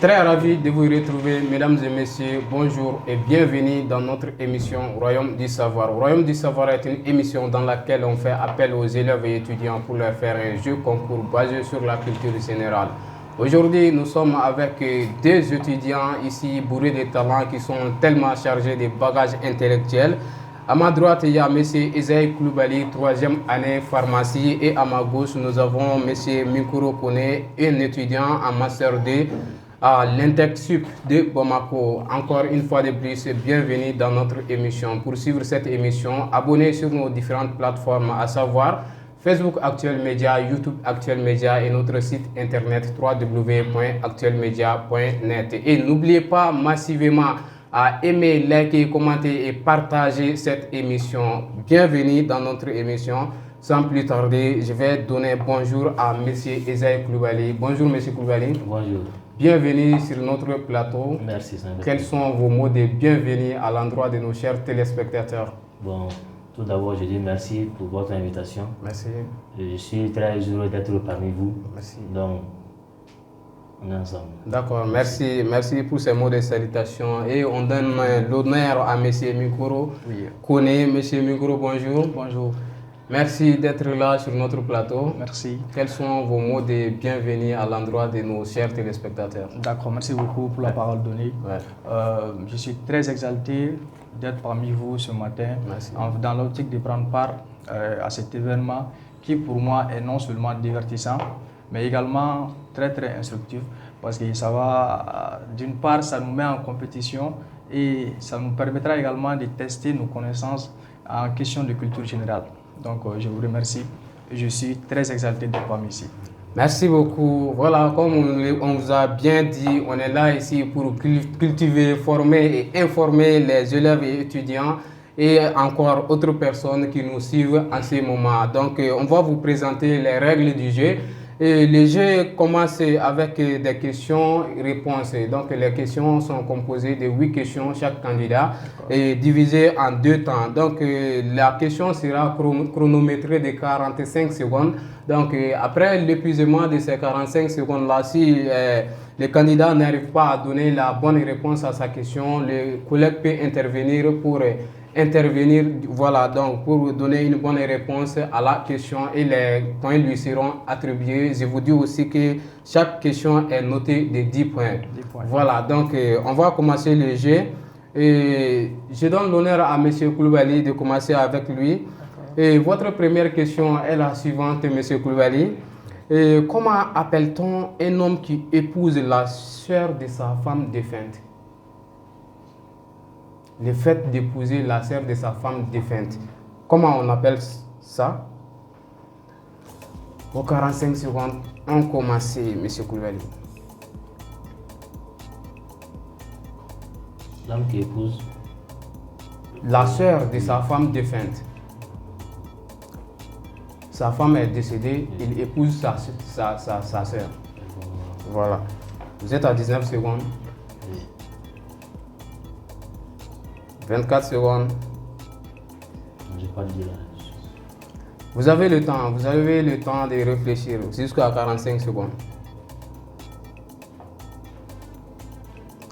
Très ravi de vous retrouver, mesdames et messieurs. Bonjour et bienvenue dans notre émission Royaume du Savoir. Royaume du Savoir est une émission dans laquelle on fait appel aux élèves et étudiants pour leur faire un jeu concours basé sur la culture générale. Aujourd'hui, nous sommes avec deux étudiants ici bourrés de talents qui sont tellement chargés de bagages intellectuels. À ma droite, il y a M. Ezaï Koulibaly, 3e année pharmacie. Et à ma gauche, nous avons M. Mikuro Kone, un étudiant en Master 2 à l'Intec-Sup de Bamako. Encore une fois de plus, bienvenue dans notre émission. Pour suivre cette émission, abonnez sur nos différentes plateformes, à savoir Facebook Actuel Média, YouTube Actuel Média et notre site internet www.actuelmedia.net. Et n'oubliez pas massivement à aimer, liker, commenter et partager cette émission. Bienvenue dans notre émission. Sans plus tarder, je vais donner bonjour à M. Ezaï Koulibaly. Bonjour M. Koulibaly. Bonjour. Bienvenue sur notre plateau. Merci. Quels sont vos mots de bienvenue à l'endroit de nos chers téléspectateurs? Bon, tout d'abord, je dis merci pour votre invitation. Merci. Je suis très heureux d'être parmi vous. Merci. Donc, on est ensemble. D'accord, merci pour ces mots de salutation. Et on donne l'honneur à M. Mikuro. Oui. M. Mikuro, bonjour. Bonjour. Merci d'être là sur notre plateau. Merci. Quels sont vos mots de bienvenue à l'endroit de nos chers téléspectateurs? D'accord, merci beaucoup pour la parole donnée. Ouais. Je suis très exalté d'être parmi vous ce matin. Merci. Dans l'optique de prendre part à cet événement qui pour moi est non seulement divertissant, mais également très instructif parce que ça va, d'une part, ça nous met en compétition et ça nous permettra également de tester nos connaissances en question de culture générale. Donc, je vous remercie et je suis très exalté d'être parmi ici. Merci beaucoup. Voilà, comme on vous a bien dit, on est là ici pour cultiver, former et informer les élèves et étudiants et encore autres personnes qui nous suivent en ce moment. Donc, on va vous présenter les règles du jeu. Et le jeu commence avec des questions-réponses. Donc, les questions sont composées de 8 questions chaque candidat et divisées en 2 temps. Donc, la question sera chronométrée de 45 secondes. Donc, après l'épuisement de ces 45 secondes-là, si le candidat n'arrive pas à donner la bonne réponse à sa question, le collègue peut intervenir voilà, donc pour donner une bonne réponse à la question et les points lui seront attribués. Je vous dis aussi que chaque question est notée de 10 points. 10 points. Voilà, donc on va commencer le jeu. Et je donne l'honneur à M. Koulibaly de commencer avec lui. Et votre première question est la suivante, M. Koulibaly. Comment appelle-t-on un homme qui épouse la sœur de sa femme défunte? Le fait d'épouser la sœur de sa femme défunte. Comment on appelle ça? Aux 45 secondes, on commence, M. Koulibaly. L'homme qui épouse La sœur de sa femme défunte. Sa femme est décédée, il épouse sa sœur. Voilà. Vous êtes à 19 secondes. 24 secondes. Je n'ai pas dit là. Vous avez le temps de réfléchir jusqu'à 45 secondes.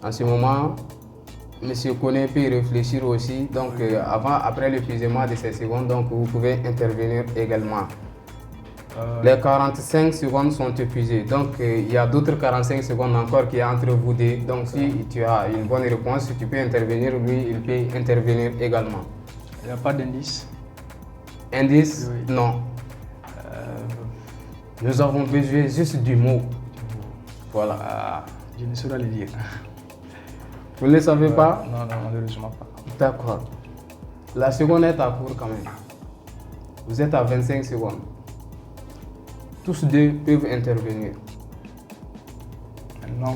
En ce moment, M. Kone peut réfléchir aussi. Donc, après l'épuisement de ces secondes, donc vous pouvez intervenir également. Les 45 secondes sont épuisées. Donc, il y a d'autres 45 secondes encore qui est entre vous deux. Donc, si tu as une bonne réponse, tu peux intervenir. Lui, il peut intervenir également. Il n'y a pas d'indice? Indice? Oui. Non. Nous avons besoin juste du mot. Voilà. Je ne saurais le dire. Vous ne le savez pas? Non, malheureusement pas. D'accord. La seconde est à court quand même. Vous êtes à 25 secondes. Tous deux peuvent intervenir.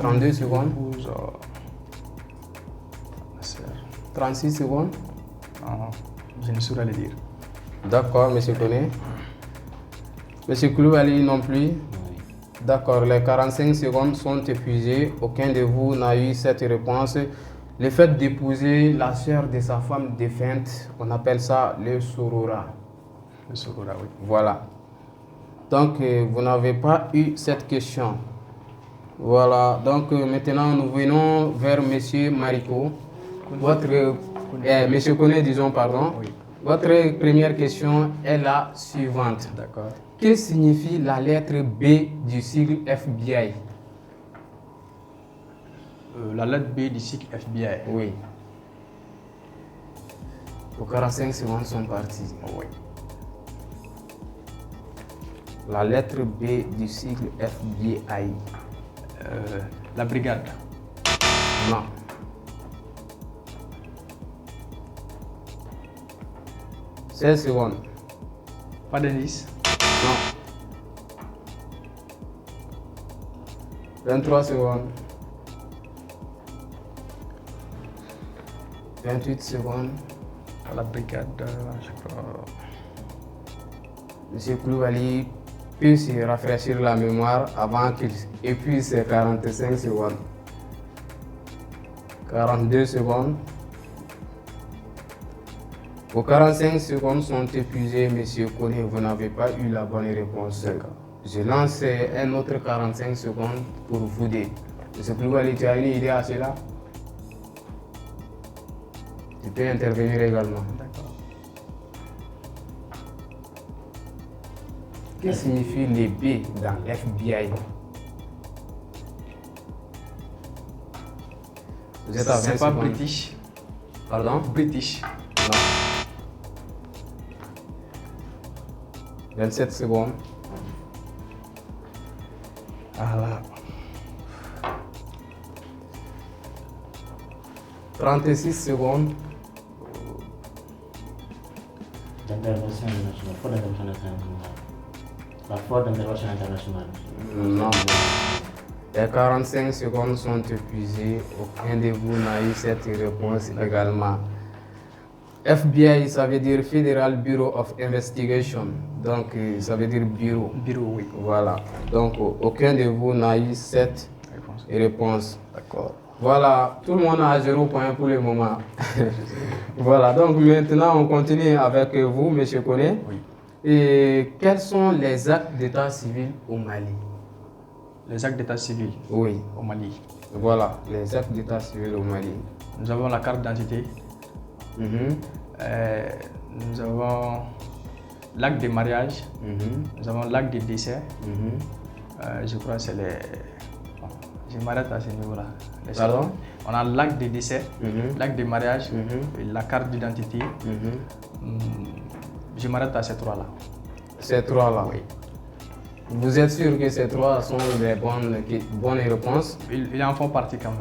32 secondes. 36 secondes. Non, je ne saurais le dire. D'accord, M. Kone. M. Koulibaly non plus. D'accord, les 45 secondes sont épuisées. Aucun de vous n'a eu cette réponse. Le fait d'épouser la sœur de sa femme défunte, on appelle ça le sorora. Le sorora, oui. Voilà. Donc, vous n'avez pas eu cette question. Voilà, donc maintenant nous venons vers Monsieur Mariko. Monsieur Koné, disons, pardon. Oui. Votre première question est la suivante. D'accord. Que signifie la lettre B du sigle FBI? La lettre B du cycle FBI. Oui. Vos 45 secondes sont parties. Oui. La lettre B du sigle FBI. La brigade. Non. « 16 secondes. Pas d'indice. Non. 23 secondes. 28 secondes. La brigade, je crois. Monsieur Koulibaly peut se rafraîchir la mémoire avant qu'il épuise ses 45 secondes. 42 secondes. Vos 45 secondes sont épuisées, monsieur Koné, vous n'avez pas eu la bonne réponse. Je lance un autre 45 secondes pour vous aider. Monsieur Koulibaly, tu as une idée à cela? Tu peux intervenir également. D'accord. Que signifie les B dans FBI? Vous êtes à 20 C'est pas secondes. British. Pardon? British. Non. 27 secondes. Voilà. 36 secondes. D'intervention internationale. Force d'intervention internationale. La force d'intervention internationale. Non. Les 45 secondes sont épuisées. Aucun de vous n'a eu cette réponse également. FBI, ça veut dire Federal Bureau of Investigation. Donc, ça veut dire bureau. Bureau, oui. Voilà. Donc, aucun de vous n'a eu cette Réponse. réponse. D'accord. Voilà, tout le monde a 0 point pour le moment. Voilà, donc maintenant on continue avec vous, monsieur Koné. Oui. Et quels sont les actes d'état civil au Mali? Les actes d'état civil Oui, au Mali. voilà, les actes d'état civil au Mali. Nous avons la carte d'identité. Mhm, Nous avons l'acte de mariage. mhm, Nous avons l'acte de décès. mhm. Je crois que c'est les... Bon, je m'arrête à ce niveau-là. Pardon? On a l'acte de décès, Mhm, l'acte de mariage, mhm, et la carte d'identité. mhm. Je m'arrête à ces trois-là. Ces trois-là. Oui. Vous êtes sûr que ces trois sont les bonnes réponses? Ils en font partie quand même.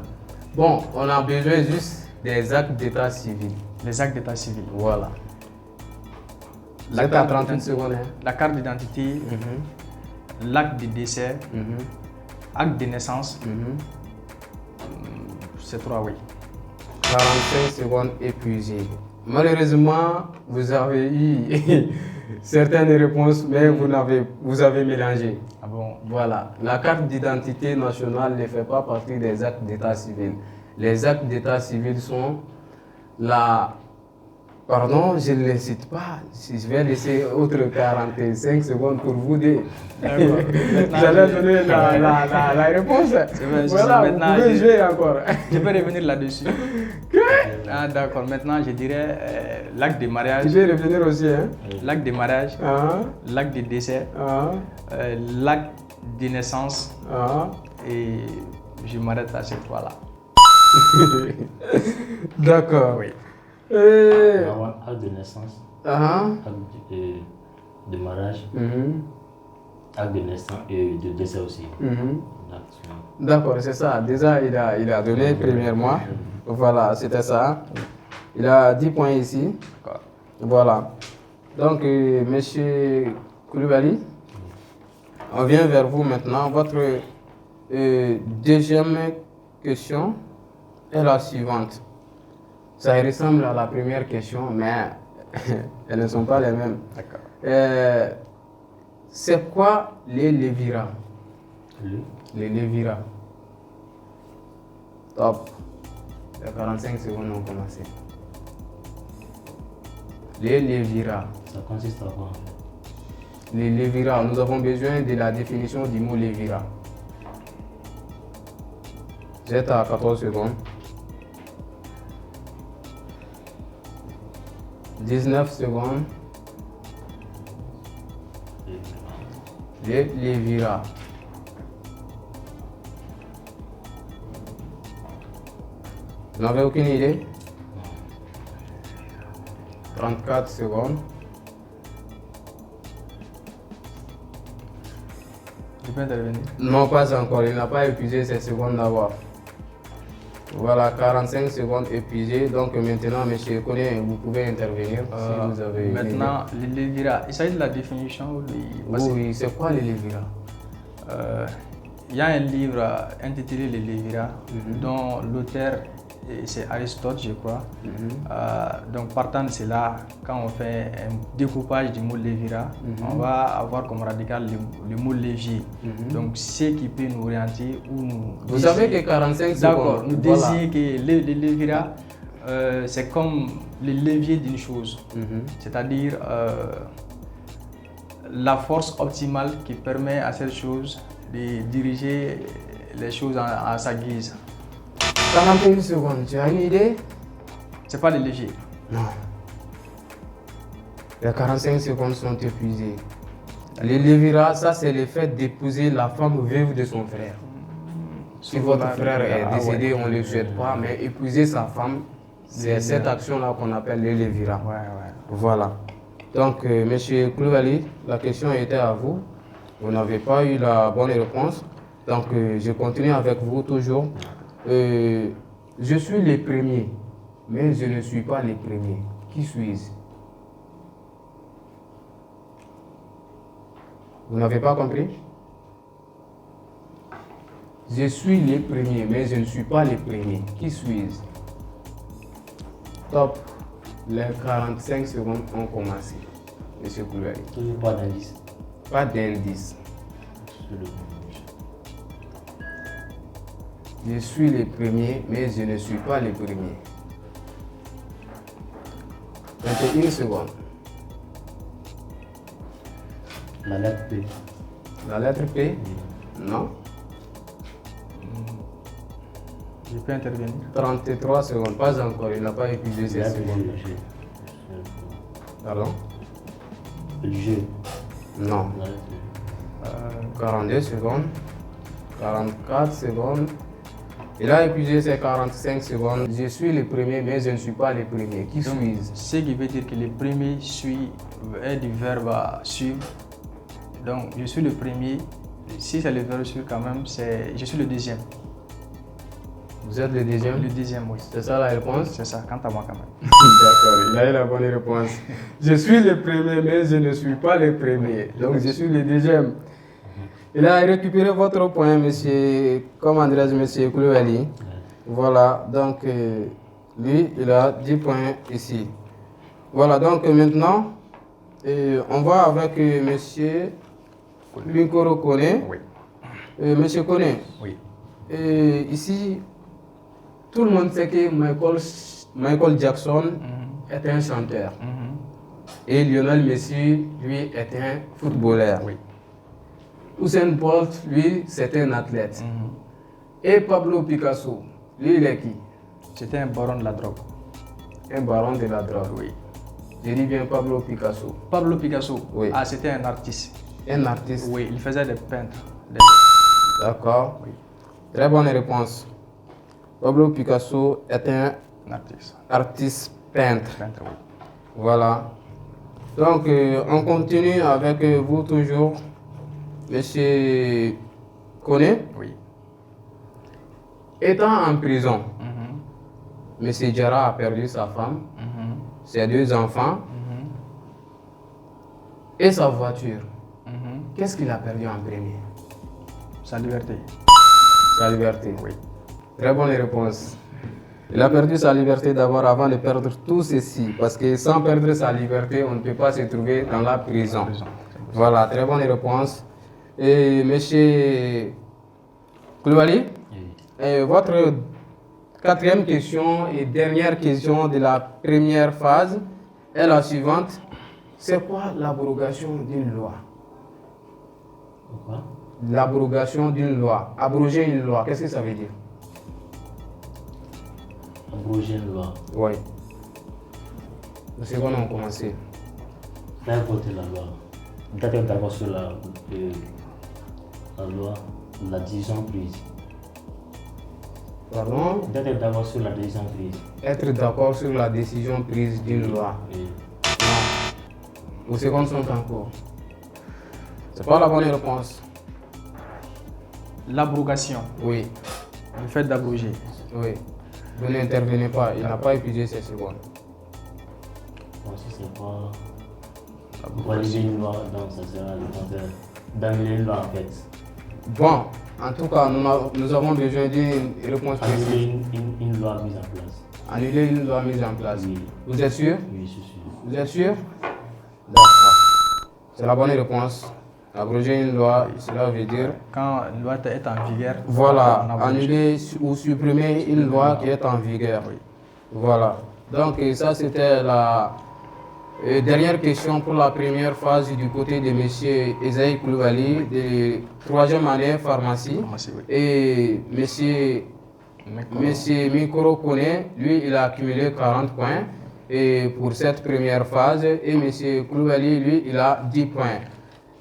Bon, on a besoin juste des actes d'état civil. Les actes d'état civil. Voilà. Vous La êtes à carte 38 d'identité. secondes. Hein? La carte d'identité, Mhm, l'acte de décès, mhm, acte de naissance, mhm. ces trois, oui. 45 secondes épuisées. Malheureusement, vous avez eu certaines réponses, mais vous avez mélangé. Ah bon? Voilà. La carte d'identité nationale ne fait pas partie des actes d'état civil. Les actes d'état civil sont la... Pardon, je ne les cite pas. Je vais laisser autre 45 secondes pour vous dire. D'accord. J'allais donner la réponse. vrai, Voilà, vous maintenant, pouvez jouer encore. Je peux revenir là-dessus. Ah, d'accord. Maintenant, je dirais l'acte de Tu mariage, peux revenir aussi, hein? l'acte de mariage, Ah, l'acte de décès, ah, l'acte de naissance, ah. et je m'arrête à ces trois-là. D'accord. Oui. Nous avons acte de naissance, Ah, acte de mariage, mhm, acte de naissance et de décès aussi. mhm. L'acte. D'accord, c'est ça. Déjà, il a donné premièrement. Voilà, c'était ça. Il a 10 points ici. D'accord. Voilà. Donc, monsieur Koulibaly, on vient vers vous maintenant. Votre deuxième question est la suivante. Ça ressemble à la première question, mais elles ne sont pas les mêmes. D'accord. C'est quoi les lévirats? Le Les lévirats. Top. Les 45 secondes ont commencé. Les lévirats. ça consiste à quoi? Les lévirats, nous avons besoin de la définition du mot lévirat. Vous êtes à 14 secondes. 19 secondes. Les Lévira. Vous n'avez aucune idée? 34 secondes. Je peux intervenir? Non, pas encore. Il n'a pas épuisé ses secondes d'abord. Voilà, 45 secondes épuisées. Donc maintenant, monsieur Koné, vous pouvez intervenir si vous avez. Maintenant, les Lévira, il s'agit de la définition ou oui, c'est quoi les Lévira? Il y a un livre intitulé Les Lévira, dont l'auteur c'est Aristote, je crois. Donc partant de cela, quand on fait un découpage du mot Lévira, on va avoir comme radical le mot lévier. Donc ce qui peut nous orienter ou nous. Vous savez que 45 secondes. D'accord, nous désigne que les Lévira, c'est comme le levier d'une chose, c'est-à-dire la force optimale qui permet à cette chose de diriger les choses à sa guise. 41 secondes, tu as une idée? C'est pas le léger. Non. Les 45 secondes sont épuisées. Les Lévira, ça c'est le fait d'épouser la femme veuve de son frère. Si votre frère est décédé, on ne le souhaite pas, mais épouser sa femme, c'est cette action-là qu'on appelle les Lévira. Voilà. Donc, monsieur Koulibaly, la question était à vous. Vous n'avez pas eu la bonne réponse. Donc, je continue avec vous toujours. Je suis le premier, mais je ne suis pas le premier. Qui suis-je? Vous n'avez pas compris? Je suis le premier, mais je ne suis pas le premier. Qui suis-je? Top. Les 45 secondes ont commencé. Monsieur Koulibaly. Toujours pas d'indice. Pas d'indice. Je suis le premier, mais je ne suis pas le premier. 21 secondes. La lettre P. La lettre P? Non. Je peux intervenir? 33 secondes, pas encore, il n'a pas épuisé ses secondes. Pardon? Le jeu. Non. 42 secondes. 44 secondes. Il a épuisé ses 45 secondes. Je suis le premier, mais je ne suis pas le premier. Qui suis-je? Ce qui veut dire que le premier suit est du verbe suivre. Donc, je suis le premier. Si c'est le verbe suivre, quand même, je suis le deuxième. Vous êtes le deuxième? Le deuxième, oui. C'est ça la réponse? C'est ça, quant à moi, quand même. D'accord, il a eu la bonne réponse. Je suis le premier, mais je ne suis pas le premier. Donc, je suis le deuxième. Il a récupéré votre point, monsieur, comment dirais-je, monsieur Koulibaly. Voilà, donc lui, il a 10 points ici. Voilà, donc maintenant, on va avec monsieur Linkoro Koné. Oui. Monsieur Koné. Oui. Ici, tout le monde sait que Michael Jackson est un chanteur. Et Lionel Messi, lui, est un footballeur. Oui. Usain Bolt, lui, c'est un athlète. Et Pablo Picasso, lui, il est qui? C'était un baron de la drogue. Un baron de la drogue. Oui. Je dis bien Pablo Picasso. Pablo Picasso, oui. Ah, c'était un artiste. Un artiste? Oui, il faisait des peintres. D'accord. Oui. Très bonne réponse. Pablo Picasso est un artiste peintre. Oui. Voilà. Donc, on continue avec vous toujours. Monsieur Koné, oui. Étant en prison, Monsieur Diarra a perdu sa femme, ses 2 enfants et sa voiture. Qu'est-ce qu'il a perdu en premier? Sa liberté. Sa liberté. Oui. Très bonne réponse. Il a perdu sa liberté d'abord avant de perdre tout ceci. Parce que sans perdre sa liberté, on ne peut pas se trouver dans la prison. Voilà, très bonne réponse. Et monsieur Koulibaly, votre 4e question et dernière question de la première phase est la suivante. C'est quoi l'abrogation d'une loi? Pourquoi? L'abrogation d'une loi. Abroger une loi, qu'est-ce que ça veut dire? abroger une loi. Oui. Le second, on commence. Faire voter la loi. Vous êtes d'accord sur la loi, la décision prise. Pardon? Vous êtes d'accord sur la décision prise. Être d'accord sur la décision prise d'une loi. Oui. Non. Vos secondes sont en cours. C'est pas la bonne réponse. L'abrogation, Oui. le fait d'abroger. Oui. Vous n'intervenez pas. Il n'a pas épuisé ses secondes. Bon, si c'est pas valider une loi, donc ça sera le contraire d'annuler une loi en fait. Bon, en tout cas, nous avons besoin d'une réponse précise. Annuler une loi mise en place. Annuler une loi mise en place. Oui. Vous êtes sûr? Oui, je suis sûr. Vous êtes sûr? D'accord. C'est la bonne réponse. Abroger une loi, cela veut dire Quand une loi est en vigueur, voilà, on abroge. annuler ou supprimer une loi qui est en vigueur. Voilà. Donc ça c'était la dernière question pour la première phase du côté de M. Esaïe Koulibaly de 3e année pharmacie. Pharmacie, oui. Et M. Mikoro Kone, lui, il a accumulé 40 points et pour cette première phase. Et M. Koulibaly, lui, il a 10 points.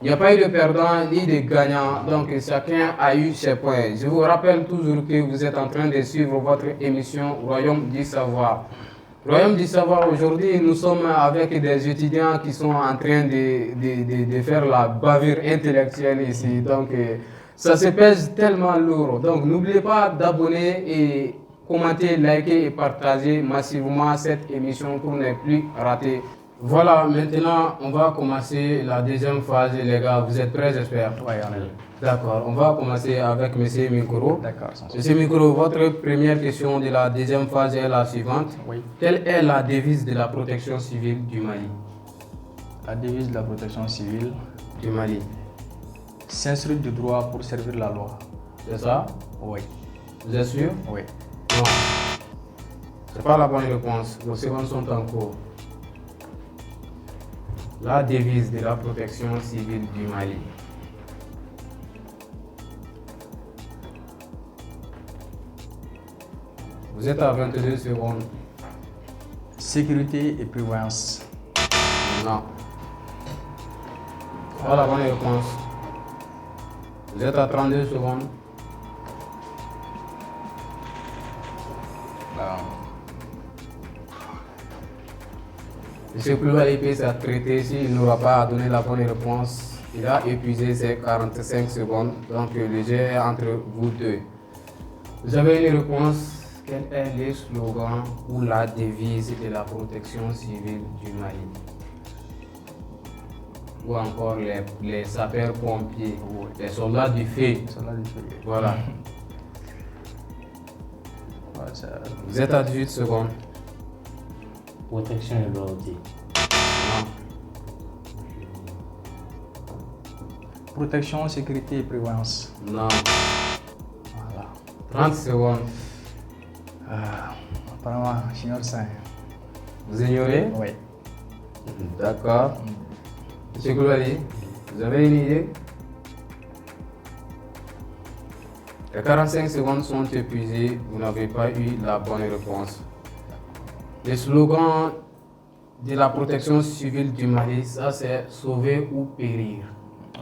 Il n'y a pas eu de perdant ni de gagnant, donc chacun a eu ses points. Je vous rappelle toujours que vous êtes en train de suivre votre émission Royaume du Savoir. Royaume du Savoir, aujourd'hui, nous sommes avec des étudiants qui sont en train de faire la bavure intellectuelle ici. Donc, ça se pèse tellement lourd. Donc, n'oubliez pas d'abonner et commenter, liker et partager massivement cette émission pour ne plus rater. Voilà, maintenant, on va commencer la deuxième phase, les gars. Vous êtes prêts, j'espère? Oui, on est là. D'accord, on va commencer avec M. Mikoro. D'accord. sans souci. Monsieur Mikoro, votre première question de la deuxième phase est la suivante. Oui. Quelle est la devise de la protection civile du Mali? La devise de la protection civile, Du Mali, s'instruire du droit pour servir la loi. c'est ça? Oui. Vous êtes sûr? Oui. Non. C'est pas la bonne réponse. Vos secondes sont en cours. La devise de la protection civile du Mali. Vous êtes à 22 secondes. Sécurité et prévoyance. Non. C'est pas la bonne réponse. Vous êtes à 32 secondes. Monsieur Koulibaly peut s'apprêter s'il n'aura pas donné la bonne réponse. Il a épuisé ses 45 secondes. Donc le jeu est entre vous deux. Vous avez une réponse. Quel est le slogan ou la devise de la protection civile du Mali? Ou encore les sapeurs-pompiers, les soldats du feu. Cela dit fait. Voilà. Ouais, ça- Vous êtes à 18 secondes. Protection et loyauté. Non. Protection, sécurité et prévoyance. Non. Voilà. 30 secondes. Apparemment, j'ignore ça. Vous ignorez? Oui. D'accord. Monsieur Koulibaly, vous avez une idée? Les 45 secondes sont épuisées. Vous n'avez pas eu la bonne réponse. Le slogan de la protection civile du Mali, ça c'est sauver ou périr.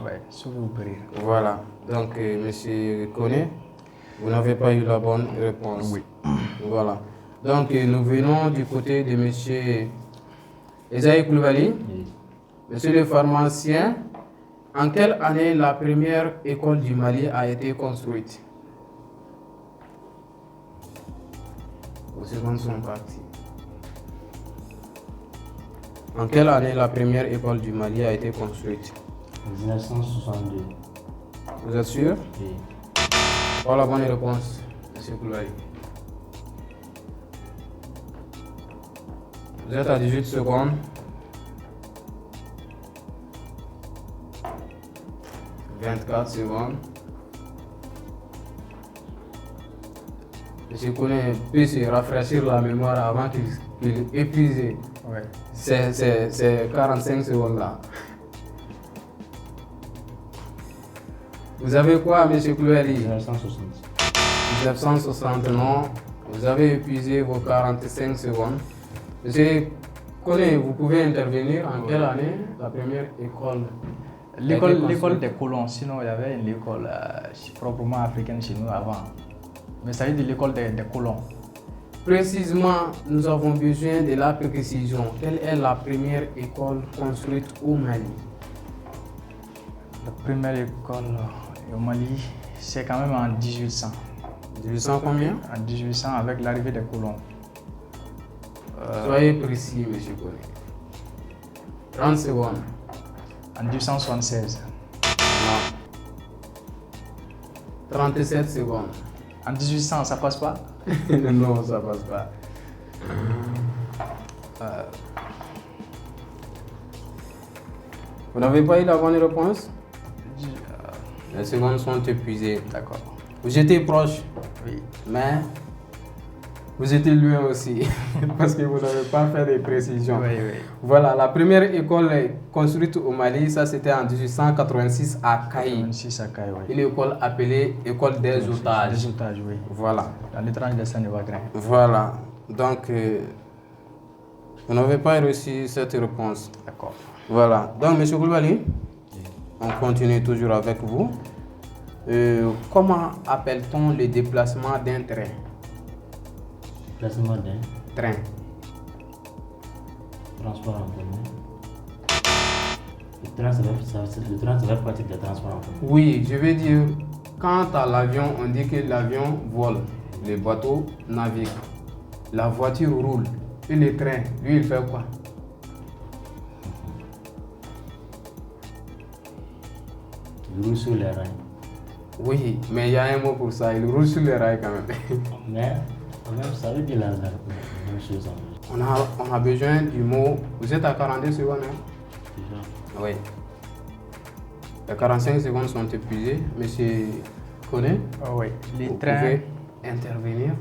Oui, sauver ou périr. Voilà. Donc, monsieur Koné, vous n'avez pas eu la bonne réponse. Oui. Voilà. Donc, nous venons du côté de monsieur Esaïe Koulibaly. Oui. Monsieur le pharmacien, en quelle année la première école du Mali a été construite? Vos secondes sont parties. En quelle année la première école du Mali a été construite? En 1962. Vous êtes sûr? Oui. Pas la bonne réponse, monsieur Koulibaly. Vous êtes à 18 secondes. « 24 secondes. Monsieur Kouné peut se rafraîchir la mémoire avant qu'il épuise Oui. ces 45 secondes-là. Vous avez quoi, monsieur Koulibaly? 1960. 1960, non. Vous avez épuisé vos 45 secondes. Monsieur Koné, vous pouvez intervenir en quelle année la première école? L'école des colons, sinon il y avait une école proprement africaine chez nous avant. Mais ça veut dire l'école des colons. Précisément, nous avons besoin de la précision. Quelle est la première école construite au Mali? La première école au Mali, c'est quand même en 1800. 1800 combien? En 1800 avec l'arrivée des colons. Soyez précis, monsieur Koné. 30 secondes. En 1876. Non. 37 secondes. En 1800, ça passe pas? Non, ça passe pas. Vous n'avez pas eu la bonne réponse? Les secondes sont épuisées. D'accord. Vous étiez proche, Oui. mais vous étiez loin aussi, parce que vous n'avez pas fait de précisions. Oui, oui. Voilà, la première école construite au Mali, ça c'était en 1886 à Caï. 86 à Caï, oui. Une école appelée École des otages. Des otages, oui. Voilà. Dans l'étrange destin de Wagram. Voilà. Donc, vous n'avez pas reçu cette réponse. D'accord. Voilà. Donc, M. Koulibaly, on continue toujours avec vous. Comment appelle-t-on le déplacement d'un train? Déplacement d'un Train. transport en commun. Le train, ça fait partie des transports en commun. Oui, je veux dire, quant à l'avion, on dit que l'avion vole, le bateau navigue, la voiture roule, et le train, lui, il fait quoi? Il roule sur les rails. Oui, mais il y a un mot pour ça, il roule sur les rails quand même. Mais, quand même, ça veut dire la même chose en fait. On a besoin du mot. Vous êtes à 42 secondes, hein? Déjà. Oui. Les 45 secondes sont épuisées. Monsieur Koné, Oh, oui. Les vous trains. pouvez intervenir.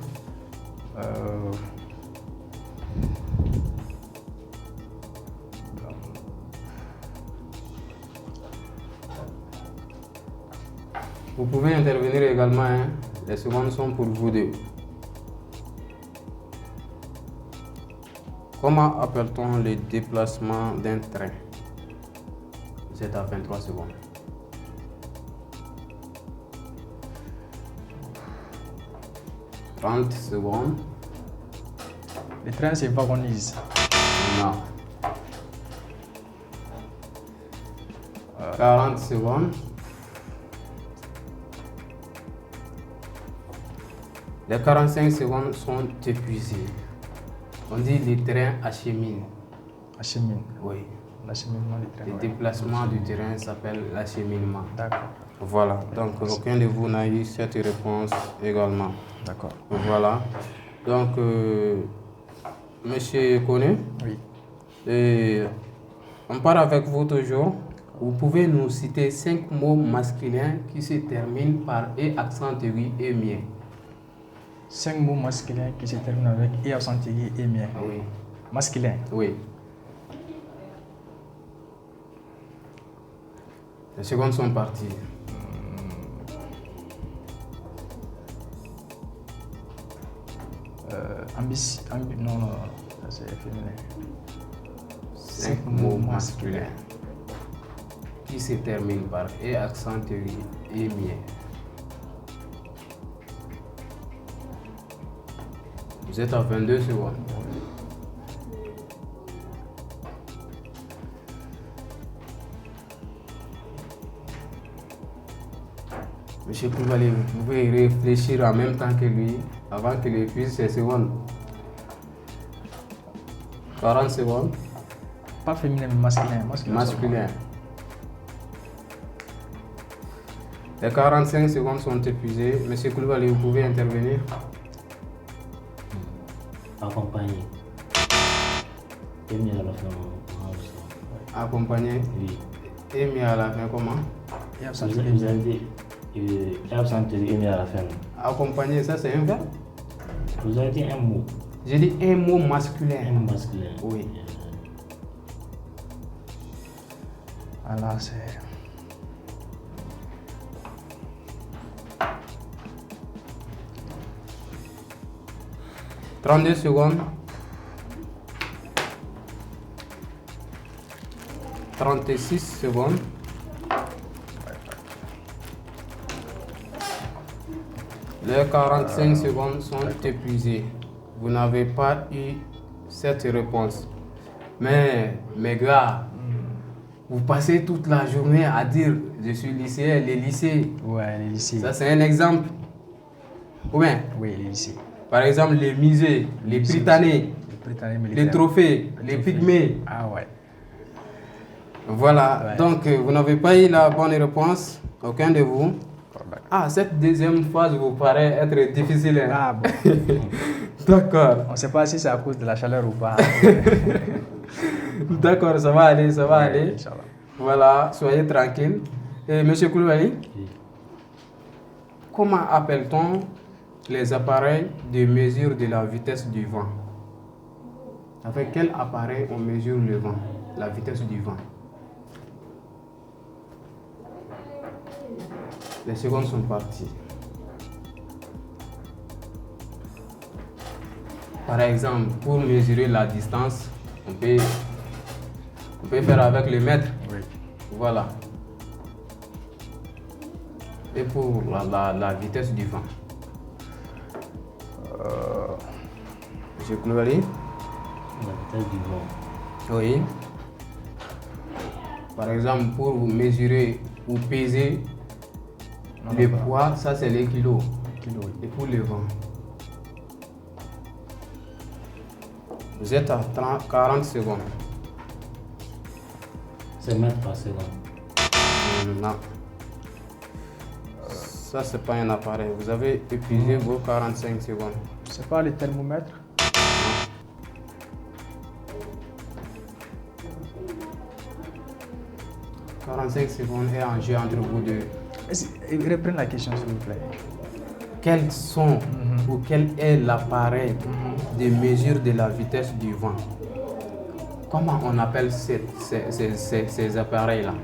Vous pouvez intervenir également, hein. Les secondes sont pour vous deux. Comment appelle-t-on le déplacement d'un train? Vous êtes à 23 secondes. « 30 secondes. Les trains, c'est wagonise. Non. 40 secondes. Les 45 secondes sont épuisées. On dit les trains acheminent. Achemine. Oui. L'acheminement des trains. Le ouais. déplacement du terrain s'appelle l'acheminement. D'accord. Voilà. Donc aucun de vous n'a eu cette réponse également. D'accord. Voilà. Donc, Monsieur Koné, Oui. on part avec vous toujours. Vous pouvez nous citer 5 mots masculins qui se terminent par E accent aigu et mien. 5 mots masculins qui se terminent avec et accent aigu et mien. Oui. Masculin. Oui. Les secondes sont parties. Non, non, ça c'est féminin. 5 mots masculins qui se terminent par E accent aigu et mien. Vous êtes à 22 secondes. Monsieur Koulibaly, vous pouvez réfléchir en même temps que lui avant qu'il épuise ses secondes. 40 secondes. Pas féminin, mais masculin. Masculin. Les 45 secondes sont épuisées. Monsieur Koulibaly, vous pouvez intervenir. Accompagné. Et mis à la fin. Accompagné. Oui. Et mis à la fin comment? Et accent Vous aigu. avez dit absent et mis à la fin. Accompagné, ça c'est un verbe. Vous avez dit un mot. J'ai dit un mot Un masculin. mot masculin. Oui. Voilà, c'est. 32 secondes. 36 secondes. Les 45 secondes sont épuisées. Vous n'avez pas eu cette réponse. Mais mes gars, vous passez toute la journée à dire je suis lycéen, les lycées. Ouais, les lycées. Ça c'est un exemple. Ou bien, Oui, les lycées. par exemple les musées, les Britanniques, les trophées, les pygmées. Ah ouais. Voilà, Ouais. donc vous n'avez pas eu la bonne réponse, aucun de vous. Ah, cette deuxième phase vous paraît être difficile. Hein? Ah bon. D'accord, On ne sait pas si c'est à cause de la chaleur ou pas. d'accord, ça va aller, ça va Ouais, aller. Inch'Allah. Voilà, soyez tranquille. Et Monsieur Koulibaly, Oui. comment appelle-t-on les appareils de mesure de la vitesse du vent? Avec quel appareil on mesure le vent, la vitesse du vent? Les secondes sont parties. Par exemple, pour mesurer la distance, on peut faire avec le mètre. Oui. Voilà. Et pour la vitesse du vent. Monsieur Koulibaly? La vitesse du vent. Oui. Par exemple, pour mesurer ou peser le poids, ça c'est les kilos. Kilo, oui. Et pour le vent. Vous êtes à 40 secondes. C'est mètres par seconde. Non. Ça, c'est pas un appareil. Vous avez épuisé vos 45 secondes. C'est pas le thermomètre? 45 secondes est en jeu entre vous deux. Reprenez la question, s'il vous plaît. Quels sont ou quel est l'appareil de mesure de la vitesse du vent? Comment on appelle ces appareils-là?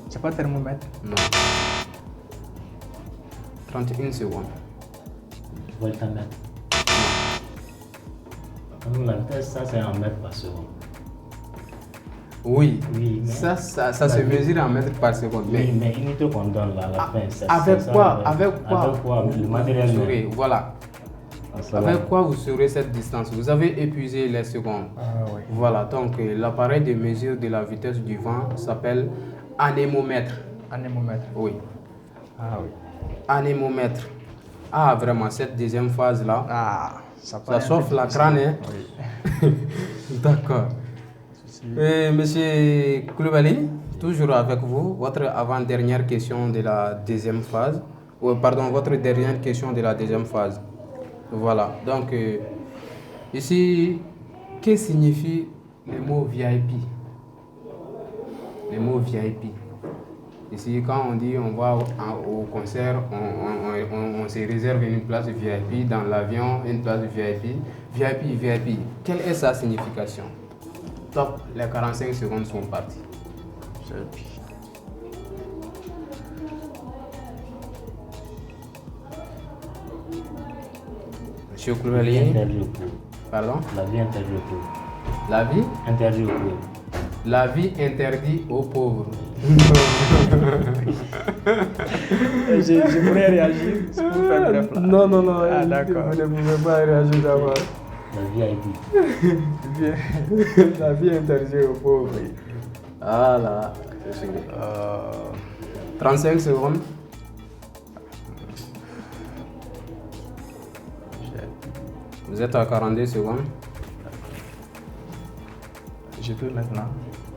C'est pas thermomètre? Non. 31 secondes. Voltamètre. La vitesse, ça c'est en mètres par seconde. Oui, Oui, mais- ça se mesure en mètres par seconde. Oui, mais l'unité qu'on donne là, à la fin, c'est Avec ça, quoi, le- avec quoi le vous matériel. mesurez, voilà. Ça va. Avec quoi vous serez cette distance? Vous avez épuisé les secondes. Ah oui. Voilà, donc l'appareil de mesure de la vitesse du vent s'appelle anémomètre. Anémomètre. Oui, Ah oui. anémomètre. Ah, vraiment, cette deuxième phase-là, Ah, ça paraît un chauffe peu la difficile. crâne. Hein? Oui. D'accord. Et Monsieur Koulibaly, toujours avec vous, votre avant-dernière question de la deuxième phase. Pardon, votre dernière question de la deuxième phase. Voilà, donc ici, que signifie le mot VIP? Le mot VIP. Ici, quand on dit on va au concert, on se réserve une place VIP, dans l'avion, une place VIP. VIP, VIP. Quelle est sa signification? Top, les 45 secondes sont parties. Monsieur La vie Koulibaly, interdit au cours. pardon? La vie interdit au cours. La vie? Interdit au cours. La vie interdit aux pauvres. Je pourrais réagir pour faire bref là. Non, non, non. Ah, d'accord. Vous ne pouvez pas réagir d'abord. La VIP. La vie interdit aux pauvres. Ah là. 35 secondes. Vous êtes à 42 secondes. Je peux maintenant.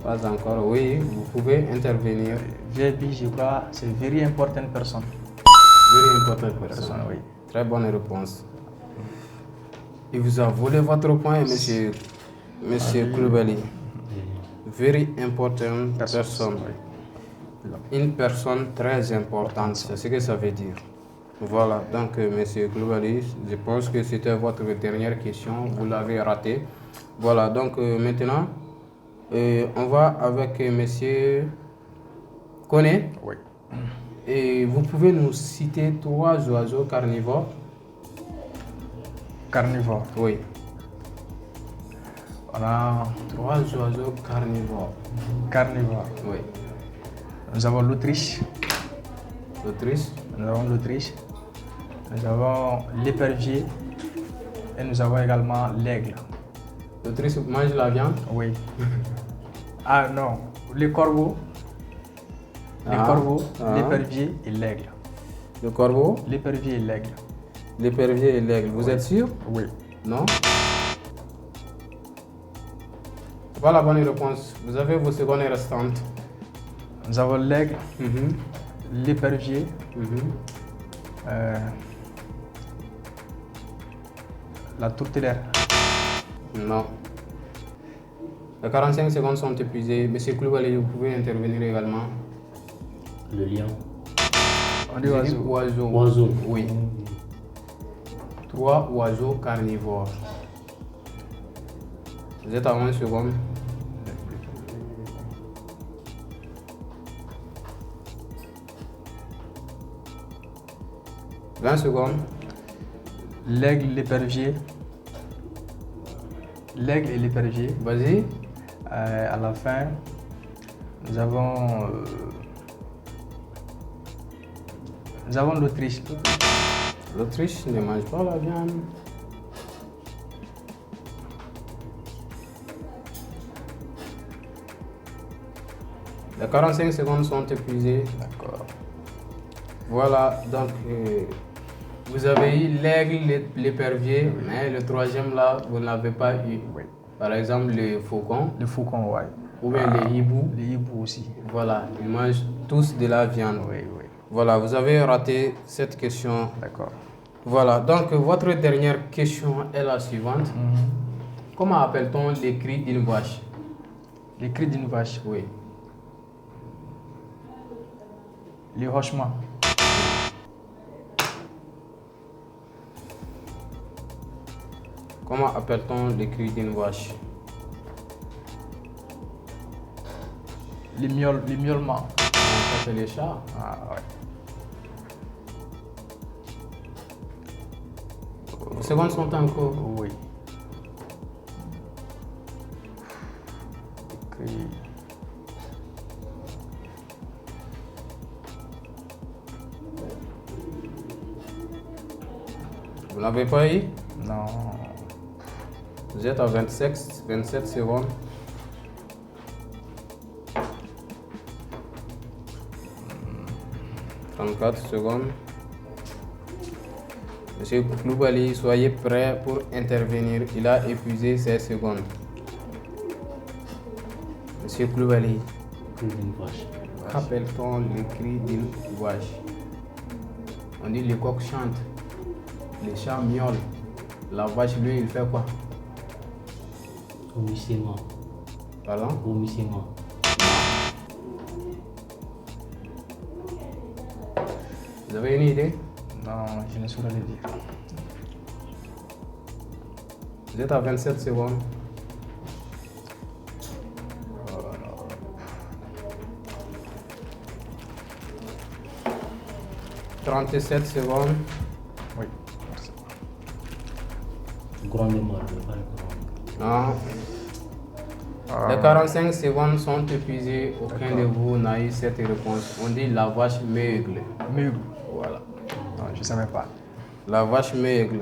Pas encore. Oui, vous pouvez intervenir. VIP, je crois, c'est very important person. Very important person. Personne, oui. Très bonne réponse. Il vous a volé votre point, monsieur Koulibaly. Very important person. Une personne très importante, c'est ce que ça veut dire. Voilà, donc monsieur Koulibaly, je pense que c'était votre dernière question, vous l'avez raté. Voilà, donc maintenant, on va avec monsieur Koné. Oui. Et vous pouvez nous citer 3 oiseaux carnivores? Carnivore. Oui. On a 3 oiseaux carnivores. carnivore. Oui. Nous avons l'Autriche. L'Autriche. Nous avons l'Autriche. Nous avons l'épervier. Et nous avons également l'aigle. L'Autriche mange la viande? Oui. Ah non, les corbeaux. Les Ah, corbeaux, ah. l'épervier et l'aigle. Le corbeau, L'épervier et l'aigle. l'épervier et l'aigle. Vous êtes sûr? Oui. Non? C'est pas la bonne réponse. Vous avez vos secondes restantes. Nous avons l'aigle, Mhm, l'épervier, mhm. la tourterelle. Non. Les 45 secondes sont épuisées. Monsieur Koulibaly, vous pouvez intervenir également. Le lion. On dit J'ai dit oiseau. oiseau. Oiseau. Oui. 3 oiseaux carnivores. Vous êtes à 20 secondes. « 20 secondes. L'aigle, l'épervier. L'aigle et l'épervier. Vas-y. À la fin, nous avons l'Autriche. L'Autriche ne mange pas la viande. Les 45 secondes sont épuisées. D'accord. Voilà, donc vous avez eu l'aigle, l'épervier, mais le troisième là, vous ne l'avez pas eu. Oui. Par exemple, le faucon Le faucon, ouais. ou bien les hiboux. Les hiboux aussi. Voilà, ils mangent tous de la viande. Oui, oui. Voilà, vous avez raté cette question. D'accord. Voilà, donc votre dernière question est la suivante. Comment appelle-t-on les cris d'une vache? Les cris d'une vache. Oui. Les hochements. Comment appelle-t-on les cris d'une vache? Les miaulements. Ça, c'est les chats. Ah, ouais. Les secondes sont en cours. Oui. Les cris. Vous n'avez pas eu? Non. Vous êtes à 27 secondes. « 34 secondes. Monsieur Koulibaly, soyez prêt pour intervenir. Il a épuisé ses secondes. Monsieur Koulibaly, Cri d'une vache. qu'appelle-t-on le cri d'une vache? On dit les coqs chantent, les chats miaulent. La vache, lui, il fait quoi? Vomissement. Pardon? Vomissement. Vous avez une idée? Non, je ne saurais le dire. Vous êtes à 27 secondes. « 37 secondes. Oui, merci. Grondement, le pas le Non. Les 45 secondes sont épuisées. Aucun de vous n'a eu cette réponse. On dit la vache meugle. Meugle. Voilà. Non, je ne savais pas. La vache meugle.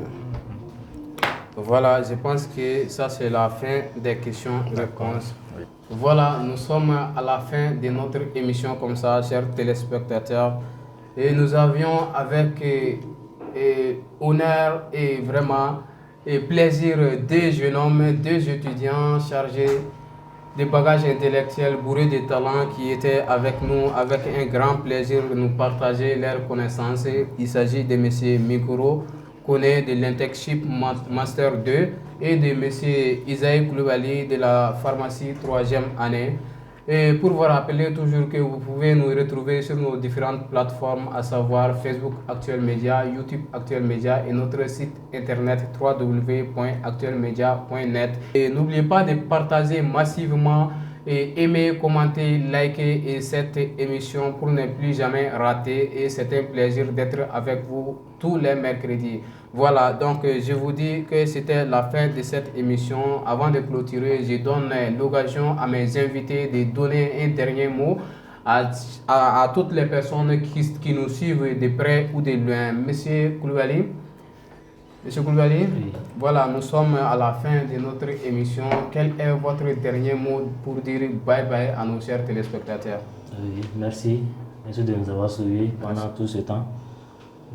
Voilà, je pense que ça c'est la fin des questions-réponses. Oui. Voilà, nous sommes à la fin de notre émission comme ça, chers téléspectateurs. Et nous avions avec honneur et vraiment plaisir deux jeunes hommes, deux étudiants chargés de bagages intellectuels bourrés de talents qui étaient avec nous avec un grand plaisir de nous partager leurs connaissances. Il s'agit de M. Mikoro Kone de l'Internship Master 2 et de M. Isaïe Koulibaly de la pharmacie 3e année. Et pour vous rappeler toujours que vous pouvez nous retrouver sur nos différentes plateformes, à savoir Facebook Actuel Média, YouTube Actuel Média et notre site internet www.actuelmedia.net. Et n'oubliez pas de partager massivement Et aimez, commentez, likez cette émission pour ne plus jamais rater. Et c'est un plaisir d'être avec vous tous les mercredis. Voilà, donc je vous dis que c'était la fin de cette émission. Avant de clôturer, je donne l'occasion à mes invités de donner un dernier mot à toutes les personnes qui nous suivent de près ou de loin. Monsieur Koulibaly, Oui. voilà, nous sommes à la fin de notre émission. Quel est votre dernier mot pour dire bye bye à nos chers téléspectateurs? Oui, merci. Merci de nous avoir suivis pendant tout ce temps.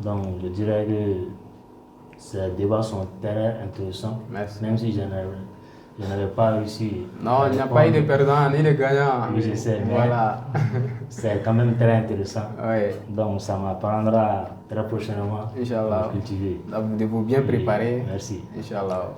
Donc, je dirais que ces débats sont très intéressants. Merci. Même si je n'avais pas réussi. Non, il n'y a pas eu de perdant ni de gagnant. Oui, je sais, mais voilà. c'est quand même très intéressant. Oui. Donc, ça m'apprendra très prochainement Inch'Allah. à cultiver. De vous bien préparer. Merci. Inch'Allah.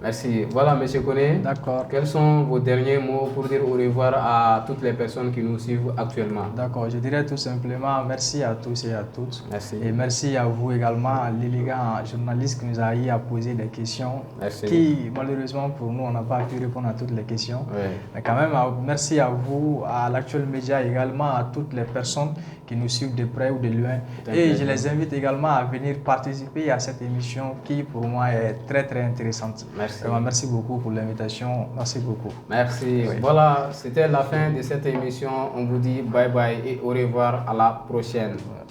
Merci. Voilà, monsieur Koné. D'accord. Quels sont vos derniers mots pour dire au revoir à toutes les personnes qui nous suivent actuellement? D'accord, je dirais tout simplement merci à tous et à toutes. Merci. Et merci à vous également, l'élégant journaliste qui nous a eu à poser des questions. Merci. Qui, malheureusement pour nous, on n'a pas pu répondre à toutes les questions. Oui. Mais quand même, merci à vous, à l'Actuel Média également, à toutes les personnes qui nous suivent de près ou de loin. Et je les invite également à venir participer à cette émission qui, pour moi, est très très intéressante. Merci. Vraiment, merci beaucoup pour l'invitation. Merci beaucoup. Merci. Oui. Voilà, c'était la fin de cette émission. On vous dit bye bye et au revoir à la prochaine.